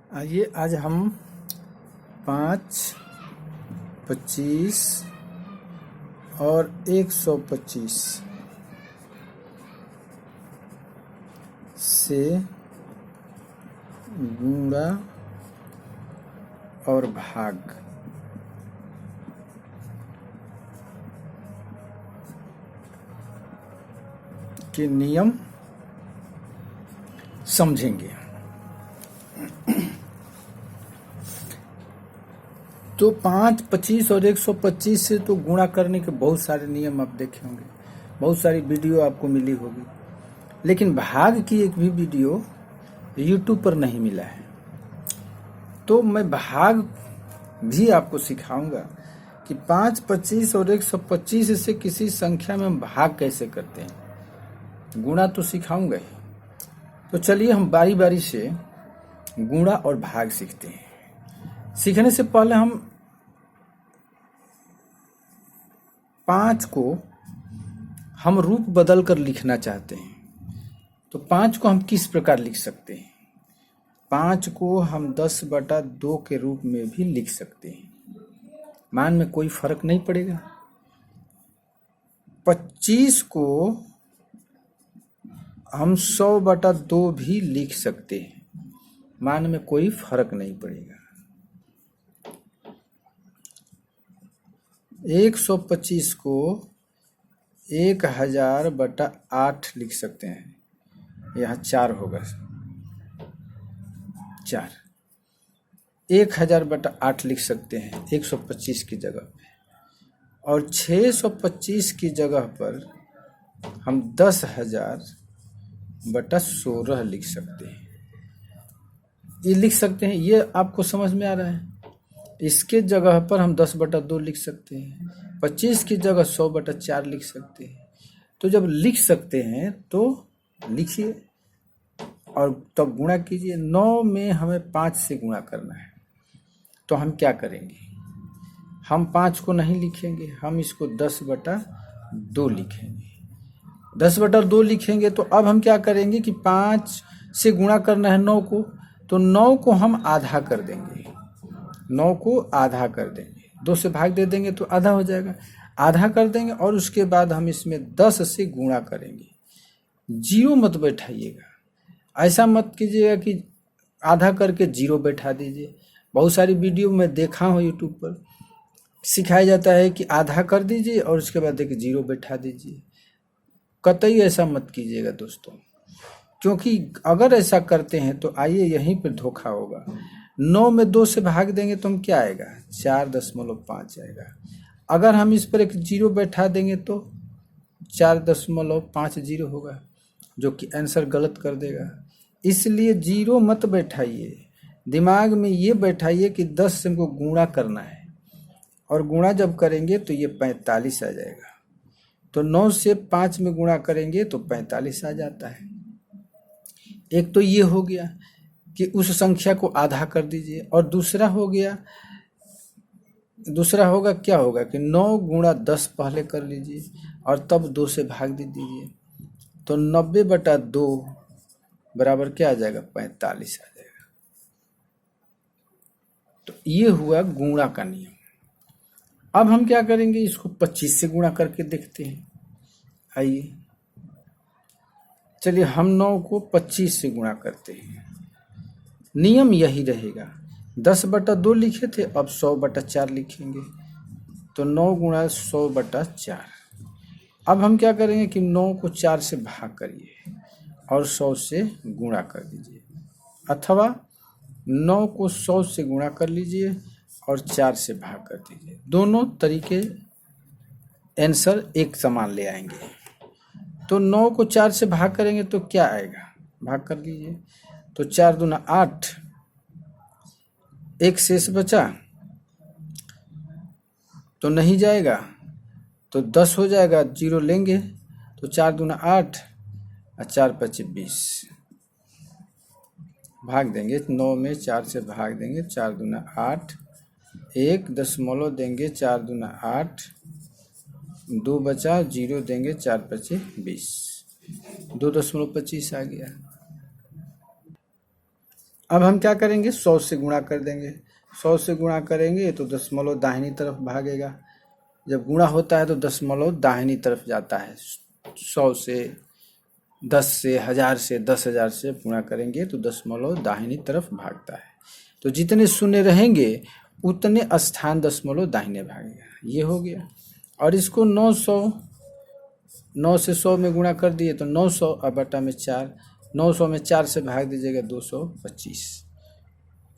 आइए आज हम 5, 25 और 125 से गुणा और भाग के नियम समझेंगे। तो 5, 25 और 125 से तो गुणा करने के बहुत सारे नियम आप देखे होंगे, बहुत सारी वीडियो आपको मिली होगी, लेकिन भाग की एक भी वीडियो YouTube पर नहीं मिला है। तो मैं भाग भी आपको सिखाऊंगा कि 5, 25 और 125 से किसी संख्या में हम भाग कैसे करते हैं। गुणा तो सिखाऊंगा ही। तो चलिए हम बारी बारी से गुणा और भाग सीखते हैं। सीखने से पहले हम 5 को हम रूप बदल कर लिखना चाहते हैं। तो 5 को हम किस प्रकार लिख सकते हैं? 5 को हम 10/2 के रूप में भी लिख सकते हैं। मान में कोई फर्क नहीं पड़ेगा। 25 को हम 100/2 भी लिख सकते हैं। मान में कोई फर्क नहीं पड़ेगा। 125 को 1000/8 लिख सकते हैं। यहाँ 4 होगा, 4 1000/8 लिख सकते हैं 125 की जगह पे। और 625 की जगह पर हम 10,000/16 लिख सकते हैं। ये लिख सकते हैं, ये आपको समझ में आ रहा है। इसके जगह पर हम 10/2 लिख सकते हैं। 25 की जगह 100/4 लिख सकते हैं। तो जब लिख सकते हैं तो लिखिए और तब गुणा कीजिए। 9 में हमें 5 से गुणा करना है। तो हम क्या करेंगे? हम 5 को नहीं लिखेंगे, हम इसको 10/2 लिखेंगे। 10/2 लिखेंगे तो अब हम क्या करेंगे कि 5 से गुणा करना है 9 को, तो 9 को हम आधा कर देंगे। 9 को आधा कर देंगे, 2 से भाग दे देंगे तो आधा हो जाएगा। आधा कर देंगे और उसके बाद हम इसमें 10 से गुणा करेंगे। 0 मत बैठाइएगा, ऐसा मत कीजिएगा कि आधा करके 0 बैठा दीजिए। बहुत सारी वीडियो में देखा हूँ यूट्यूब पर, सिखाया जाता है कि आधा कर दीजिए और उसके बाद देखिए 0 बैठा दीजिए। कतई ऐसा मत कीजिएगा दोस्तों, क्योंकि अगर ऐसा करते हैं तो आइए यहीं पर धोखा होगा। 9 में 2 से भाग देंगे तो हम क्या आएगा? 4.5 आएगा। अगर हम इस पर एक 0 बैठा देंगे तो 4.50 होगा, जो कि आंसर गलत कर देगा। इसलिए 0 मत बैठाइए, दिमाग में ये बैठाइए कि 10 से हमको गुणा करना है, और गुणा जब करेंगे तो ये 45 आ जाएगा। तो 9 से 5 में गुणा करेंगे तो 45 आ जाता है। एक तो ये हो गया कि उस संख्या को आधा कर दीजिए, और दूसरा होगा क्या होगा कि 9 गुणा 10 पहले कर लीजिए और तब 2 से भाग दे दीजिए। तो 90/2 बराबर क्या आ जाएगा? 45 आ जाएगा। तो ये हुआ गुणा का नियम। अब हम क्या करेंगे? इसको 25 से गुणा करके देखते हैं। आइए चलिए हम 9 को 25 से गुणा करते हैं। नियम यही रहेगा। 10/2 लिखे थे, अब 100/4 लिखेंगे। तो 9 गुणा 100/4। अब हम क्या करेंगे कि 9 को 4 से भाग करिए और 100 से गुणा कर दीजिए, अथवा 9 को 100 से गुणा कर लीजिए और 4 से भाग कर दीजिए। दोनों तरीके आंसर एक समान ले आएंगे। तो 9 को 4 से भाग करेंगे तो क्या आएगा? भाग कर लीजिए। तो 4 दूना 8, एक शेष बचा तो नहीं जाएगा, तो 10 हो जाएगा। 0 लेंगे तो 4 दूना 8 और 4 5 20 भाग देंगे। 9 में 4 से भाग देंगे, 4 दूना 8, 1 दशमलव देंगे, 4 दूना 8, 2 बचा, 0 देंगे, 4 5 20, 2.25 आ गया। अब हम क्या करेंगे, 100 से गुणा कर देंगे। 100 से गुणा करेंगे तो दशमलव दाहिनी तरफ भागेगा। जब गुणा होता है तो दशमलव दाहिनी तरफ जाता है। 100 से, 10 से, 1000 से, 10,000 से गुणा करेंगे तो दशमलव दाहिनी तरफ भागता है। तो जितने शून्य रहेंगे उतने स्थान दशमलव दाहिने भागेगा। ये हो गया। और इसको 9 से 100 में गुणा कर दिए तो 900 और बटा में 4, 900 में 4 से भाग दीजिएगा 225।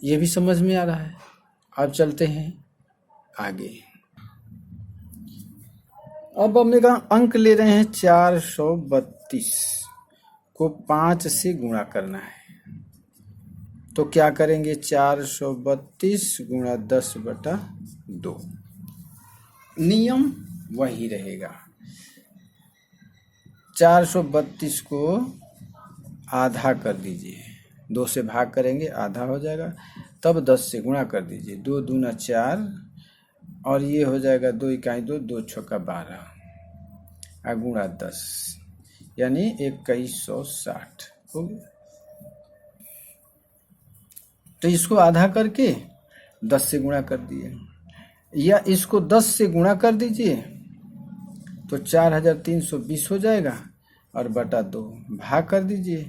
ये भी समझ में आ रहा है। अब चलते हैं आगे। अब हम एक अंक ले रहे हैं 432 को 5 से गुणा करना है। तो क्या करेंगे, 432 गुणा 10/2। नियम वही रहेगा। 432 को आधा कर दीजिए, 2 से भाग करेंगे आधा हो जाएगा, तब 10 से गुणा कर दीजिए। 2 दूना 4 और ये हो जाएगा 2 इकाई 2, 2 छक्का 12 गुणा 10 यानी 2160 हो गया। तो इसको आधा करके 10 से गुणा कर दिए, या इसको 10 से गुणा कर दीजिए तो 4320 हो जाएगा और बटा 2 भाग कर दीजिए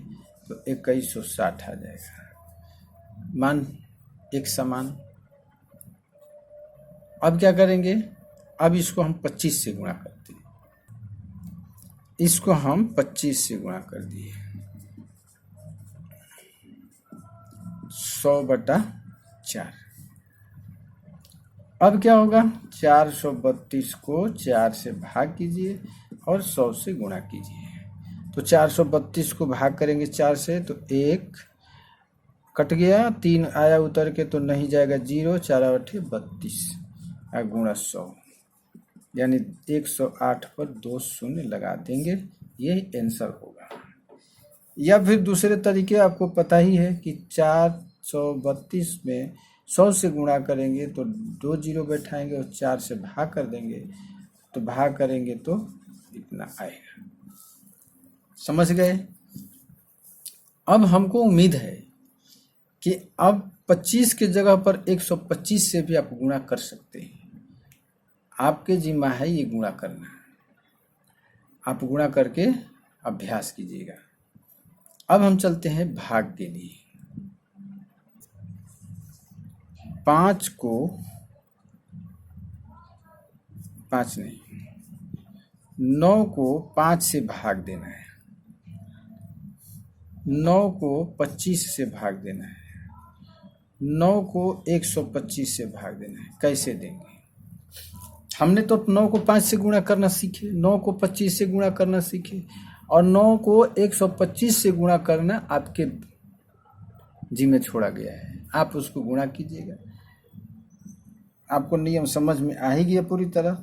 तो 2160 आ जाएगा। मान एक समान। अब क्या करेंगे, अब इसको हम 25 से गुणा करते हैं। इसको हम 25 से गुणा कर दिए, 100/4। अब क्या होगा, 432 को 4 से भाग कीजिए और 100 से गुणा कीजिए। तो 432 को भाग करेंगे 4 से तो 1 कट गया, 3 आया उतर के तो नहीं जाएगा 0, 4 32 गुणा 100 यानी 108 पर 2 शून्य लगा देंगे। यही आंसर होगा। या फिर दूसरे तरीके आपको पता ही है कि 432 में 100 से गुणा करेंगे तो 2 जीरो बैठाएंगे और 4 से भाग कर देंगे, तो भाग करेंगे तो इतना आएगा। समझ गए। अब हमको उम्मीद है कि अब 25 के जगह पर 125 से भी आप गुणा कर सकते हैं। आपके जिम्मा है ये गुणा करना, आप गुणा करके अभ्यास कीजिएगा। अब हम चलते हैं भाग के लिए। 5 को 5 नहीं 9 को 5 से भाग देना है, 9 को 25 से भाग देना है, 9 को 125 से भाग देना है। कैसे देंगे, हमने तो 9 को 5 से गुणा करना सीखे, 9 को 25 से गुणा करना सीखे और 9 को 125 से गुणा करना आपके जिम्मे छोड़ा गया है। आप उसको गुणा कीजिएगा, आपको नियम समझ में आ ही गया पूरी तरह।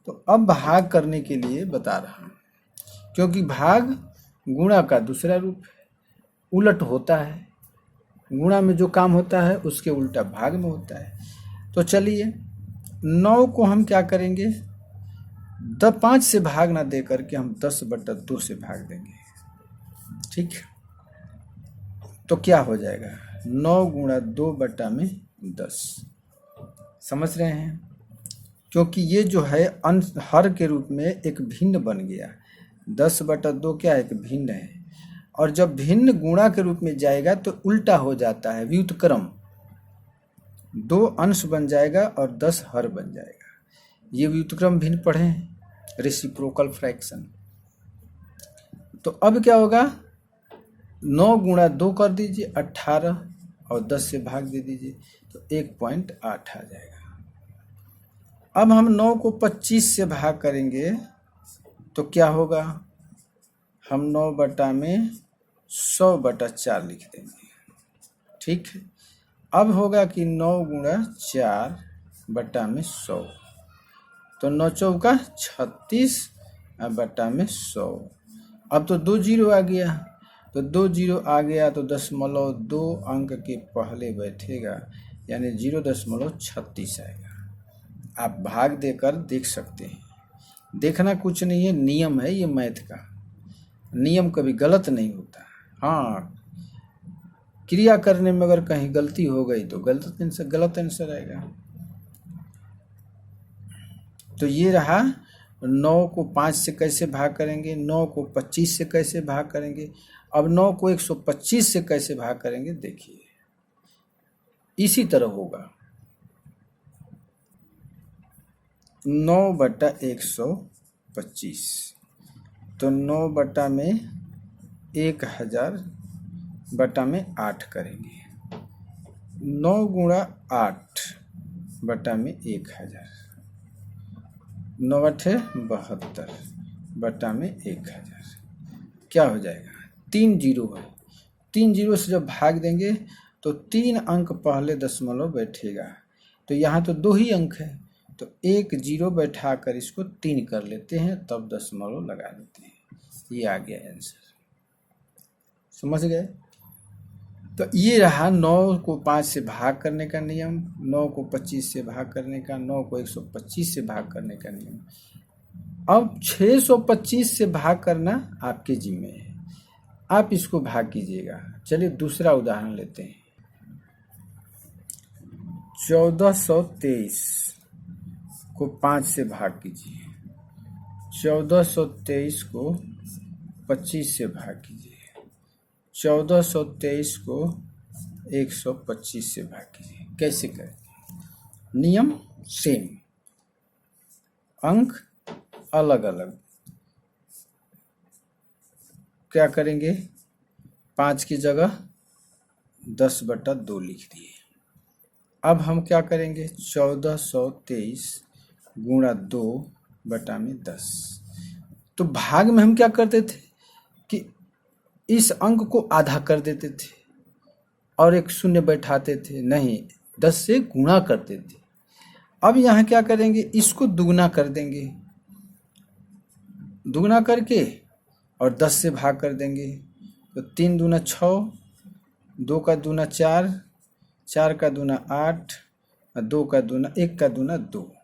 तो अब भाग करने के लिए बता रहा हूँ, क्योंकि भाग गुणा का दूसरा रूप है, उलट होता है। गुणा में जो काम होता है उसके उल्टा भाग में होता है। तो चलिए 9 को हम क्या करेंगे, 5 से भाग ना दे करके हम 10/2 से भाग देंगे। ठीक, तो क्या हो जाएगा, 9 गुणा 2/10। समझ रहे हैं, क्योंकि ये जो है अंश हर के रूप में एक भिन्न बन गया। 10/2 क्या है, एक भिन्न है, और जब भिन्न गुणा के रूप में जाएगा तो उल्टा हो जाता है, व्युत्क्रम। 2 अंश बन जाएगा और 10 हर बन जाएगा। ये व्युत्क्रम भिन्न पढ़े हैं, रेसिप्रोकल फ्रैक्शन। तो अब क्या होगा, 9 गुणा 2 कर दीजिए 18 और 10 से भाग दे दीजिए तो 1.8 आ जाएगा। अब हम 9 को 25 से भाग करेंगे तो क्या होगा, हम 9 बटा में 100/4 लिख देंगे। ठीक है, अब होगा कि 9 गुणा 4/100 तो 9 चौका 36/100। अब तो 2 जीरो आ गया, तो 2 जीरो आ गया तो 0.2 अंक के पहले बैठेगा यानी 0.36 आएगा। आप भाग देकर देख सकते हैं, देखना कुछ नहीं है, नियम है ये मैथ का। नियम कभी गलत नहीं होता। हाँ, क्रिया करने में अगर कहीं गलती हो गई तो गलत आंसर आएगा। तो ये रहा 9 को 5 से कैसे भाग करेंगे, 9 को 25 से कैसे भाग करेंगे। अब 9 को 125 से कैसे भाग करेंगे देखिए, इसी तरह होगा 9/125, तो 9/1000/8 करेंगे। 9 गुणा 8/1000, 9/8 72/1000 क्या हो जाएगा, 3 जीरो है। 3 जीरो से जब भाग देंगे तो 3 अंक पहले दशमलव बैठेगा, तो यहाँ तो 2 ही अंक है, तो 1 जीरो बैठा कर इसको 3 कर लेते हैं, तब दशमलव लगा देते हैं। ये आ गया आंसर, समझ गए। तो ये रहा 9 को 5 से भाग करने का नियम, 9 को 25 से भाग करने का, 9 को 125 से भाग करने का नियम। अब 625 से भाग करना आपके जिम्मे है, आप इसको भाग कीजिएगा। चलिए दूसरा उदाहरण लेते हैं। 1423 को 5 से भाग कीजिए, 1423 को 25 से भाग कीजिए, 1423 को 125 से भाग कीजिए। कैसे करें, नियम सेम, अंक अलग अलग। क्या करेंगे, 5 की जगह 10/2 लिख दिए। अब हम क्या करेंगे, 1423 गुणा 2/10। तो भाग में हम क्या करते थे कि इस अंक को आधा कर देते थे और एक शून्य बैठाते थे, नहीं 10 से गुणा करते थे। अब यहाँ क्या करेंगे, इसको दुगना कर देंगे, दुगना करके और 10 से भाग कर देंगे। तो 3 दूना 6, 2 का दूना 4, 4 का दूना 8, 2 का दूना 1 का दूना 2,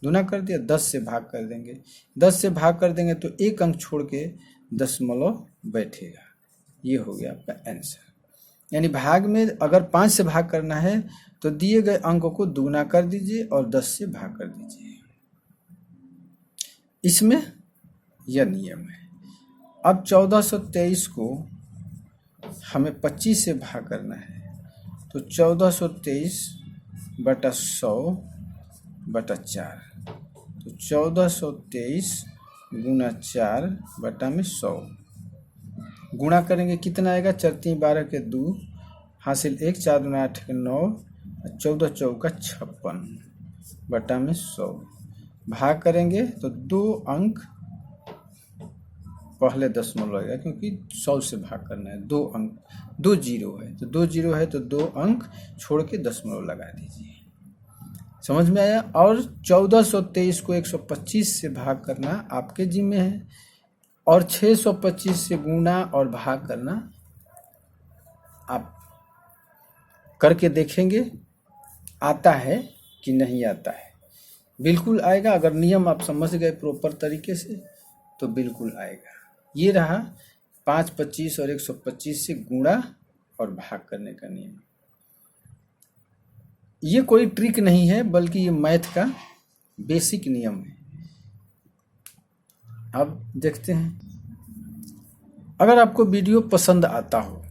दूना कर दिया, 10 से भाग कर देंगे। 10 से भाग कर देंगे तो एक अंक छोड़ के दशमलव बैठेगा। ये हो गया आपका आंसर। यानी भाग में अगर 5 से भाग करना है तो दिए गए अंक को दुगना कर दीजिए और 10 से भाग कर दीजिए, इसमें यह नियम है। अब 1423 को हमें 25 से भाग करना है, तो 1423/100/4, तो 1423 गुना 4/100 गुणा करेंगे, कितना आएगा, 4 3 12 के 2 हासिल 1, 4 दूना 8 के 9, 14 चौका 56/100 भाग करेंगे तो 2 अंक पहले दशमलव लगेगा, क्योंकि 100 से भाग करना है। 2 अंक, 2 जीरो है तो 2 जीरो है तो 2 अंक छोड़ के दशमलव लगा दीजिए। समझ में आया। और 1423 को 125 से भाग करना आपके जिम्मे है, और 625 से गुणा और भाग करना आप करके देखेंगे आता है कि नहीं आता है। बिल्कुल आएगा, अगर नियम आप समझ गए प्रॉपर तरीके से तो बिल्कुल आएगा। ये रहा 5, 25 और 125 से गुणा और भाग करने का नियम। ये कोई ट्रिक नहीं है, बल्कि ये मैथ का बेसिक नियम है। अब देखते हैं, अगर आपको वीडियो पसंद आता हो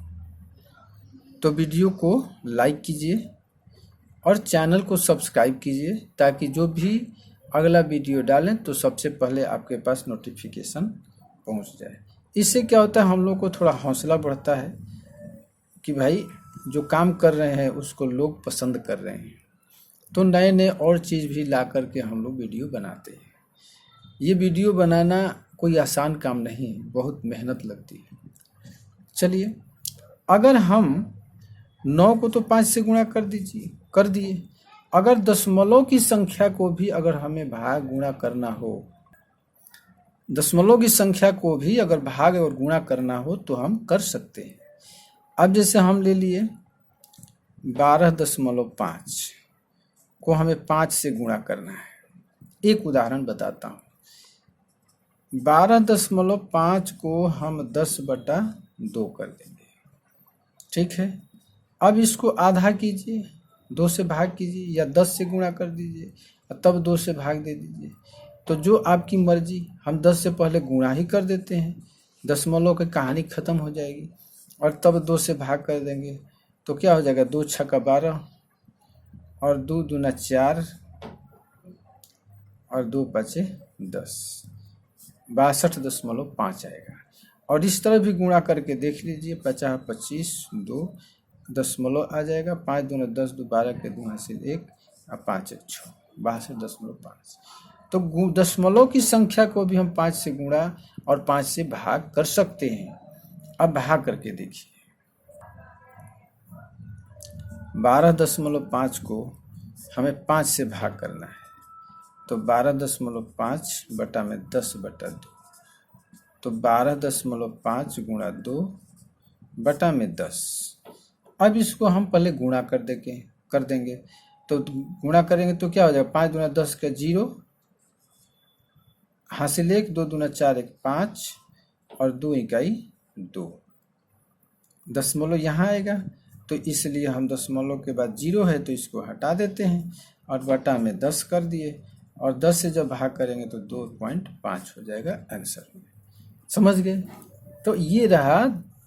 तो वीडियो को लाइक कीजिए और चैनल को सब्सक्राइब कीजिए, ताकि जो भी अगला वीडियो डालें तो सबसे पहले आपके पास नोटिफिकेशन पहुंच जाए। इससे क्या होता है, हम लोग को थोड़ा हौसला बढ़ता है कि भाई जो काम कर रहे हैं उसको लोग पसंद कर रहे हैं, तो नए नए और चीज़ भी ला करके हम लोग वीडियो बनाते हैं। ये वीडियो बनाना कोई आसान काम नहीं, बहुत मेहनत लगती है। चलिए, अगर हम 9 को तो 5 से गुणा कर दिए, अगर दशमलव की संख्या को भी अगर हमें भाग गुणा करना हो, दशमलव की संख्या को भी अगर भाग और गुणा करना हो तो हम कर सकते हैं। अब जैसे हम ले लिए 12.5 को हमें 5 से गुणा करना है। एक उदाहरण बताता हूँ, 12.5 को हम 10/2 कर देंगे, ठीक है। अब इसको आधा कीजिए, 2 से भाग कीजिए या 10 से गुणा कर दीजिए और तब 2 से भाग दे दीजिए। तो जो आपकी मर्जी, हम 10 से पहले गुणा ही कर देते हैं, दशमलव की कहानी ख़त्म हो जाएगी और तब 2 से भाग कर देंगे। तो क्या हो जाएगा, 2 छक्का 12 और 2 दूना 4 और 2 पाँचे 10, 62.5 आएगा। और इस तरह भी गुणा करके देख लीजिए, 50 25 2 दशमलव आ जाएगा, 5 दूना 10 2 12 के 2 हासिल 1 और 5 1 6, 62.5। तो दशमलव की संख्या को भी हम 5 से गुणा और 5 से भाग कर सकते हैं। अब भाग करके देखिए, 12.5 को हमें 5 से भाग करना है, तो 12.5 बटा में 10 बटा 2, तो 12.5 गुणा 2 बटा में 10। अब इसको हम पहले गुणा कर देंगे, तो गुणा करेंगे तो क्या हो जाएगा, 5 दूना 10 का 0 हासिल 1, 2 दूना 4 1 5 और 2 इकाई 2। दशमलव यहाँ आएगा, तो इसलिए हम दशमलव के बाद 0 है तो इसको हटा देते हैं और बटा में 10 कर दिए, और 10 से जब भाग करेंगे तो 2.5 हो जाएगा आंसर में। समझ गए? तो ये रहा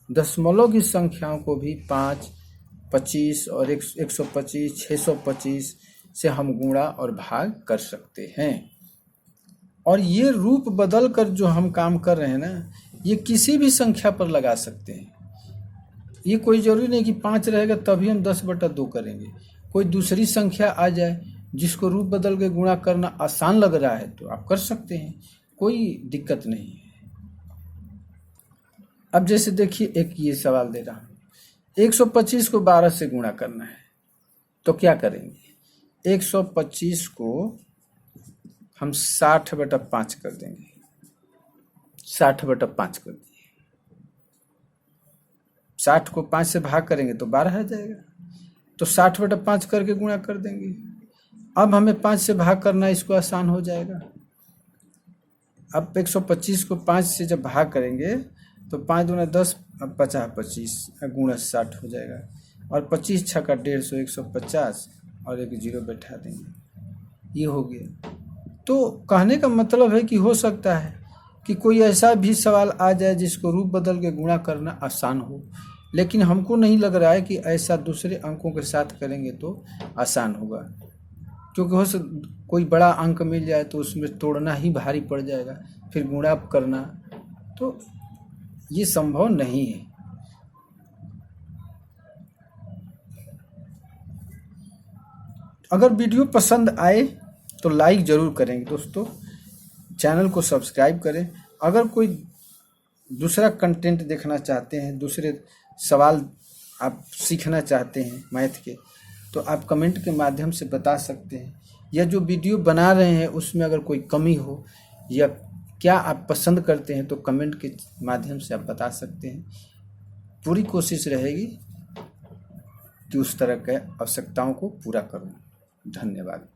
दशमलव की संख्याओं को भी 5, 25 और 125, 625 से हम गुणा और भाग कर सकते हैं। और ये रूप बदल कर जो हम काम कर रहे हैं ना, ये किसी भी संख्या पर लगा सकते हैं। ये कोई जरूरी नहीं कि 5 रहेगा तभी हम 10/2 करेंगे। कोई दूसरी संख्या आ जाए जिसको रूप बदल के गुणा करना आसान लग रहा है तो आप कर सकते हैं, कोई दिक्कत नहीं है। अब जैसे देखिए, एक ये सवाल दे रहा हूँ, 125 को 12 से गुणा करना है, तो क्या करेंगे? 125 को हम 60/5 कर देंगे, 60/5 कर दिए। 60 को 5 से भाग करेंगे तो 12 आ जाएगा, तो 60/5 करके गुणा कर देंगे। अब हमें 5 से भाग करना है, इसको आसान हो जाएगा। अब 125 को 5 से जब भाग करेंगे तो 5 दूना 10, 50 25 गुणा 60 हो जाएगा, और 25 छक्का 150, 150 और एक 0 बैठा देंगे, ये हो गया। तो कहने का मतलब है कि हो सकता है कि कोई ऐसा भी सवाल आ जाए जिसको रूप बदल के गुणा करना आसान हो, लेकिन हमको नहीं लग रहा है कि ऐसा दूसरे अंकों के साथ करेंगे तो आसान होगा, क्योंकि कोई बड़ा अंक मिल जाए तो उसमें तोड़ना ही भारी पड़ जाएगा, फिर गुणा करना, तो ये संभव नहीं है। अगर वीडियो पसंद आए तो लाइक ज़रूर करेंगे दोस्तों, चैनल को सब्सक्राइब करें। अगर कोई दूसरा कंटेंट देखना चाहते हैं, दूसरे सवाल आप सीखना चाहते हैं मैथ के, तो आप कमेंट के माध्यम से बता सकते हैं, या जो वीडियो बना रहे हैं उसमें अगर कोई कमी हो या क्या आप पसंद करते हैं तो कमेंट के माध्यम से आप बता सकते हैं। पूरी कोशिश रहेगी कि उस तरह के आवश्यकताओं को पूरा करूं। धन्यवाद।